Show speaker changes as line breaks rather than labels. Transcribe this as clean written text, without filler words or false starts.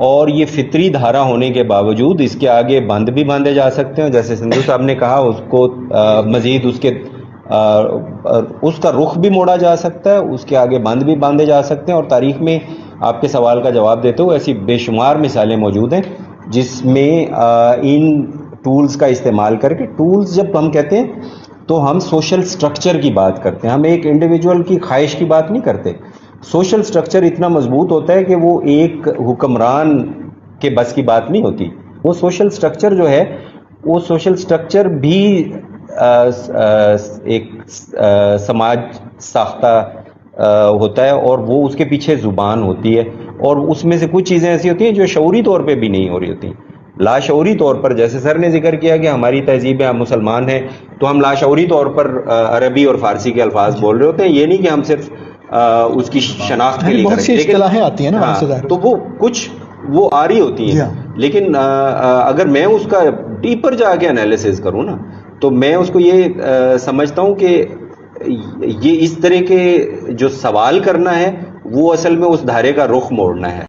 اور یہ فطری دھارا ہونے کے باوجود اس کے آگے بند بھی باندھے جا سکتے ہیں. جیسے سندھو صاحب نے کہا, اس کو مزید اس کا رخ بھی موڑا جا سکتا ہے, اس کے آگے بند بھی باندھے جا سکتے ہیں. اور تاریخ میں آپ کے سوال کا جواب دیتے ہوئے ایسی بے شمار مثالیں موجود ہیں جس میں ان ٹولز کا استعمال کر کے, ٹولز جب ہم کہتے ہیں تو ہم سوشل سٹرکچر کی بات کرتے ہیں, ہم ایک انڈیویجول کی خواہش کی بات نہیں کرتے. سوشل سٹرکچر اتنا مضبوط ہوتا ہے کہ وہ ایک حکمران کے بس کی بات نہیں ہوتی. وہ سوشل سٹرکچر جو ہے, وہ سوشل سٹرکچر بھی ایک سماج ساختہ ہوتا ہے, اور وہ اس کے پیچھے زبان ہوتی ہے, اور اس میں سے کچھ چیزیں ایسی ہوتی ہیں جو شعوری طور پہ بھی نہیں ہو رہی ہوتی. لاشعوری طور پر, جیسے سر نے ذکر کیا کہ ہماری تہذیب ہے, ہم مسلمان ہیں, تو ہم لاشعوری طور پر عربی اور فارسی کے الفاظ بول رہے ہوتے ہیں. یہ نہیں کہ ہم صرف اس کی شناخت کے لیے
بہت سی اصطلاحیں آتی ہیں نا,
تو وہ کچھ وہ آ رہی ہوتی ہیں. لیکن اگر میں اس کا ڈیپر جا کے انالیسز کروں نا, تو میں اس کو یہ سمجھتا ہوں کہ یہ اس طرح کے جو سوال کرنا ہے وہ اصل میں اس دھارے کا رخ موڑنا ہے.